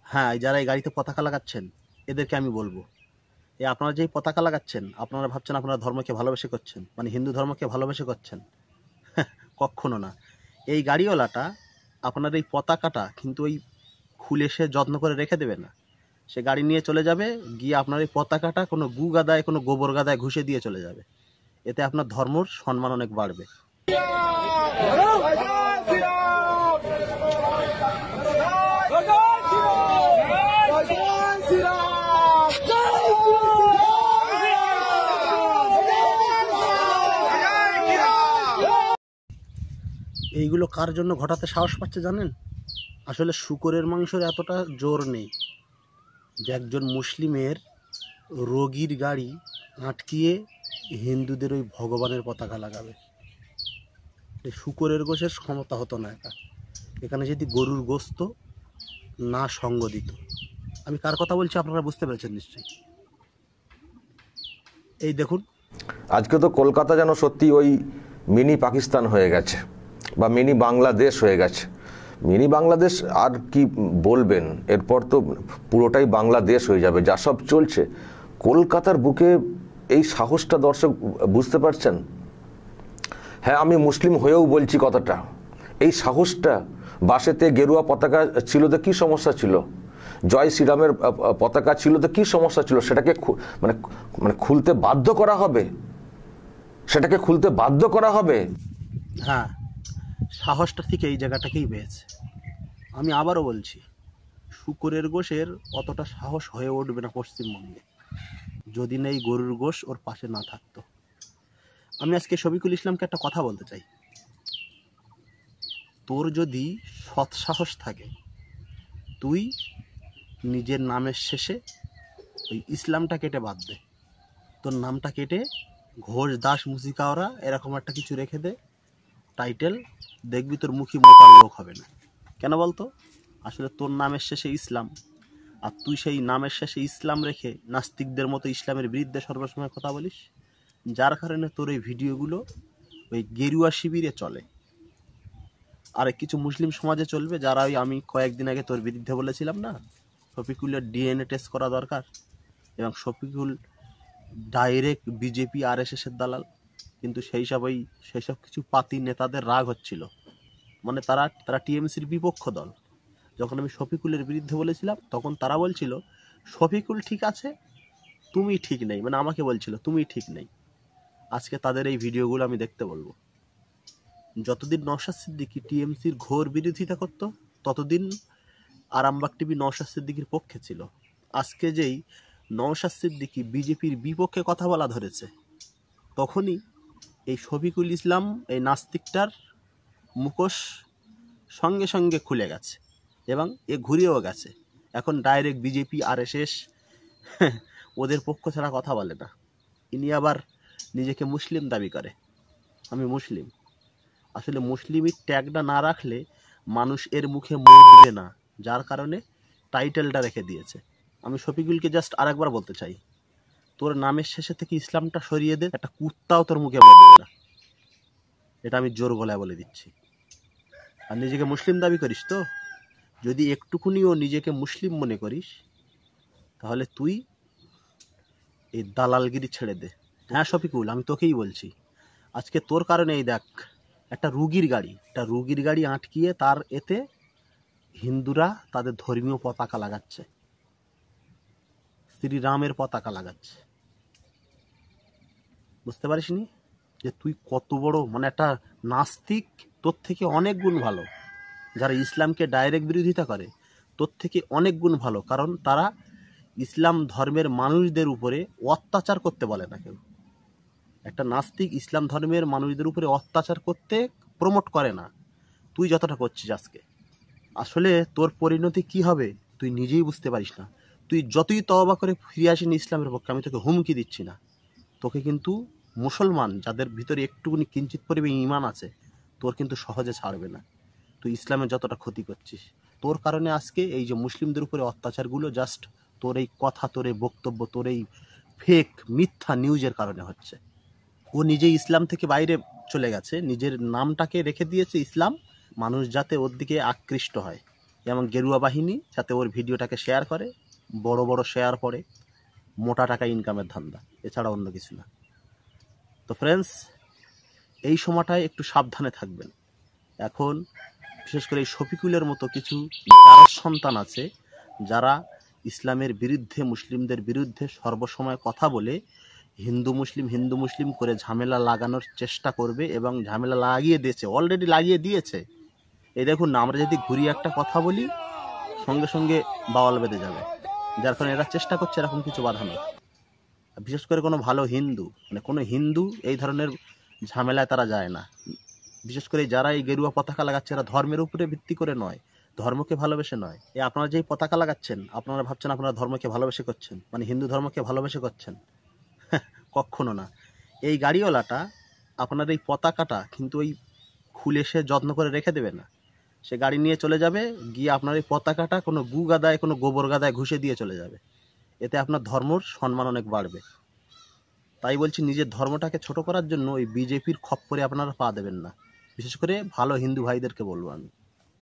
হ্যাঁ, যারা এই গাড়িতে পতাকা লাগাচ্ছেন এদেরকে আমি বলবো, এই আপনারা যেই পতাকা লাগাচ্ছেন আপনারা ভাবছেন আপনারা ধর্মকে ভালোবেসে করছেন, মানে হিন্দু ধর্মকে ভালোবেসে করছেন। কখনো না। এই গাড়িওয়ালাটা আপনার এই পতাকাটা কিন্তু ওই খুলে সে যত্ন করে রেখে দেবে না। সে গাড়ি নিয়ে চলে যাবে, গিয়ে আপনার এই পতাকাটা কোনো গু গাদায় কোনো গোবর গাদায় ঘুষে দিয়ে চলে যাবে। এতে আপনার ধর্মর সম্মান অনেক বাড়বে। এইগুলো কার জন্য ঘটাতে সাহস পাচ্ছে জানেন? আসলে শূকরের মাংসের এতটা জোর নেই যে একজন মুসলিমের রোগীর গাড়ি আটকিয়ে হিন্দুদের ওই ভগবানের পতাকা লাগাবে। শূকরের গোশের ক্ষমতা হতো না একা। এখানে যদি গরুর গোস্ত না সঙ্গ দিত। আমি কার কথা বলছি আপনারা বুঝতে পেরেছেন নিশ্চয়ই। এই দেখুন, আজকে তো কলকাতা যেন সত্যি ওই মিনি পাকিস্তান হয়ে গেছে বা মিনি বাংলাদেশ হয়ে গেছে। মিনি বাংলাদেশ আর কি বলবেন, এরপর তো পুরোটাই বাংলাদেশ হয়ে যাবে যা সব চলছে। কলকাতার বুকে এই সাহসটা দর্শক বুঝতে পারছেন? হ্যাঁ, আমি মুসলিম হয়েও বলছি কথাটা। এই সাহসটা, বাসেতে গেরুয়া পতাকা ছিল তো কি সমস্যা ছিল? জয় শ্রীরামের পতাকা ছিল তো কি সমস্যা ছিল? সেটাকে মানে মানে খুলতে বাধ্য করা হবে, সেটাকে খুলতে বাধ্য করা হবে। হ্যাঁ, সাহসটা ঠিক এই জায়গাটাকেই পেয়েছে। আমি আবারও বলছি, শূকরের গোশের অতটা সাহস হয়ে উঠবে না পশ্চিমবঙ্গে যদি না এই গরুর গোশ ওর পাশে না থাকতো। আমি আজকে শফিকুল ইসলামকে একটা কথা বলতে চাই। তোর যদি সৎ সাহস থাকে, তুই নিজের নামের শেষে ওই ইসলামটা কেটে বাদ দে, তোর নামটা কেটে ঘোষ দাস মুসিকাওরা এরকম একটা কিছু রেখে দে টাইটেল, দেখবি তোর মুখী মোটার লোক হবে না। কেন বলতো? আসলে তোর নামের শেষে ইসলাম, আর তুই সেই নামের শেষে ইসলাম রেখে নাস্তিকদের মতো ইসলামের বিরুদ্ধে সর্বসময় কথা বলিস, যার কারণে তোর এই ভিডিওগুলো ওই গেরুয়া শিবিরে চলে। আর কিছু মুসলিম সমাজে চলবে, যারা ওই আমি কয়েকদিন আগে তোর বিরুদ্ধে বলেছিলাম না, শফিকুলের ডিএনএ টেস্ট করা দরকার, এবং শফিকুল ডাইরেক্ট বিজেপি আরএসএসের দালাল। কিন্তু সেই সব কিছু পাতি নেতাদের রাগ হচ্ছিল, মানে তারা টিএমসির বিপক্ষ দল। যখন আমি শফিকুলের বিরুদ্ধে বলেছিলাম তখন তারা বলছিল শফিকুল ঠিক আছে, তুমি ঠিক নেই, মানে আমাকে বলছিল তুমি ঠিক নেই। আজকে তাদের এই ভিডিওগুলো আমি দেখতে বলবো। যতদিন নওশাদ সিদ্দিকী টিএমসির ঘোর বিরোধিতা করত, ততদিন আরামবাগ টিভি নওশাদ সিদ্দিকীর পক্ষে ছিল। আজকে যেই নওশাদ সিদ্দিকী বিজেপির বিপক্ষে কথা বলা ধরেছে, তখনই এই শফিকুল ইসলাম এই নাস্তিকটার মুখোশ সঙ্গে সঙ্গে খুলে গেছে এবং এ ঘুরেও গেছে। এখন ডাইরেক্ট বিজেপি আরএসএস ওদের পক্ষ ছাড়া কথা বলে না। ইনি আবার নিজেকে মুসলিম দাবি করে, আমি মুসলিম। আসলে মুসলিমের ট্যাগটা না রাখলে মানুষ এর মুখে মুখবে না, যার কারণে টাইটেলটা রেখে দিয়েছে। আমি শফিকুলকে জাস্ট আরেকবার বলতে চাই, তোর নামের শেষে থেকে ইসলামটা সরিয়ে দে, একটা কুত্তাও তোর মুখে বলবে না। এটা আমি জোর গলায় বলে দিচ্ছি। আর নিজেকে মুসলিম দাবি করিস তো, যদি একটুকুনিও নিজেকে মুসলিম মনে করিস, তাহলে তুই এই দালালগিরি ছেড়ে দে। হ্যাঁ শফিকুল, আমি তোকেই বলছি, আজকে তোর কারণে এই দেখ একটা রুগীর গাড়ি আটকিয়ে তার এতে হিন্দুরা তাদের ধর্মীয় পতাকা লাগাচ্ছে, শ্রীরামের পতাকা লাগাচ্ছে। বুঝতে পারিসনি যে তুই কত বড়, মানে একটা নাস্তিক তোর থেকে অনেক গুণ ভালো। যারা ইসলামকে ডাইরেক্ট বিরোধিতা করে তোর থেকে অনেক গুণ ভালো, কারণ তারা ইসলাম ধর্মের মানুষদের উপরে অত্যাচার করতে বলে না কেউ। একটা নাস্তিক ইসলাম ধর্মের মানুষদের উপরে অত্যাচার করতে প্রমোট করে না, তুই যতটা করছিস আজকে। আসলে তোর পরিণতি কি হবে তুই নিজেই বুঝতে পারিস না। তুই যতই তওবা করে ফিরে আসিনি ইসলামের পক্ষে, আমি তোকে হুমকি দিচ্ছি না, তোকে কিন্তু মুসলমান যাদের ভিতরে একটুকুনি কিঞ্চিত পরিমাণ ঈমান আছে, তোর কিন্তু সহজে ছাড়বে না। তুই ইসলামের যতটা ক্ষতি করছিস, তোর কারণে আজকে এই যে মুসলিমদের উপরে অত্যাচারগুলো জাস্ট তোর এই কথা, তোর এই বক্তব্য, তোর এই ফেক মিথ্যা নিউজের কারণে হচ্ছে। ও নিজেই ইসলাম থেকে বাইরে চলে গেছে, নিজের নামটাকে রেখে দিয়েছে ইসলাম, মানুষ যাতে ওর দিকে আকৃষ্ট হয়। এবং গেরুয়া বাহিনী যাতে ওর ভিডিওটাকে শেয়ার করে, বড় বড় শেয়ার পড়ে, মোটা টাকা ইনকামের ধান্দা, এছাড়া অন্য কিছু না। তো ফ্রেন্ডস, এই সময়টায় একটু সাবধানে থাকবেন। এখন বিশেষ করে এই শফিকুলের মতো কিছু চারস সন্তান আছে যারা ইসলামের বিরুদ্ধে, মুসলিমদের বিরুদ্ধে সর্বসময় কথা বলে হিন্দু মুসলিম করে ঝামেলা লাগানোর চেষ্টা করবে, এবং ঝামেলা লাগিয়ে দিয়েছে, অলরেডি লাগিয়ে দিয়েছে। এই দেখুন না, আমরা যদি ঘুরিয়ে একটা কথা বলি সঙ্গে সঙ্গে বাওয়াল বেঁধে যাবে, যার কারণে এরা চেষ্টা করছে এরকম কিছু বাঁধানোর। বিশেষ করে কোনো ভালো হিন্দু, মানে কোনো হিন্দু এই ধরনের ঝামেলায় তারা যায় না। বিশেষ করে যারা এই গেরুয়া পতাকা লাগাচ্ছে, এরা ধর্মের উপরে ভিত্তি করে নয়, ধর্মকে ভালোবেসে নয়। এই আপনারা যেই পতাকা লাগাচ্ছেন, আপনারা ভাবছেন আপনারা ধর্মকে ভালোবেসে করছেন, মানে হিন্দু ধর্মকে ভালোবেসে করছেন, কখনো না। এই গাড়িওয়ালাটা আপনার এই পতাকাটা কিন্তু ওই খুলে সে যত্ন করে রেখে দেবে না, সে গাড়ি নিয়ে চলে যাবে, গিয়ে আপনার এই পতাকাটা কোনো গু গাদায়, কোনো গোবর গাদায় ঘুষে দিয়ে চলে যাবে। এতে আপনার ধর্মর সম্মান অনেক বাড়বে। তাই বলছি, নিজের ধর্মটাকে ছোট করার জন্য ওই বিজেপির খপ্পরে আপনারা পা দেবেন না। বিশেষ করে ভালো হিন্দু ভাইদেরকে বলবো আমি।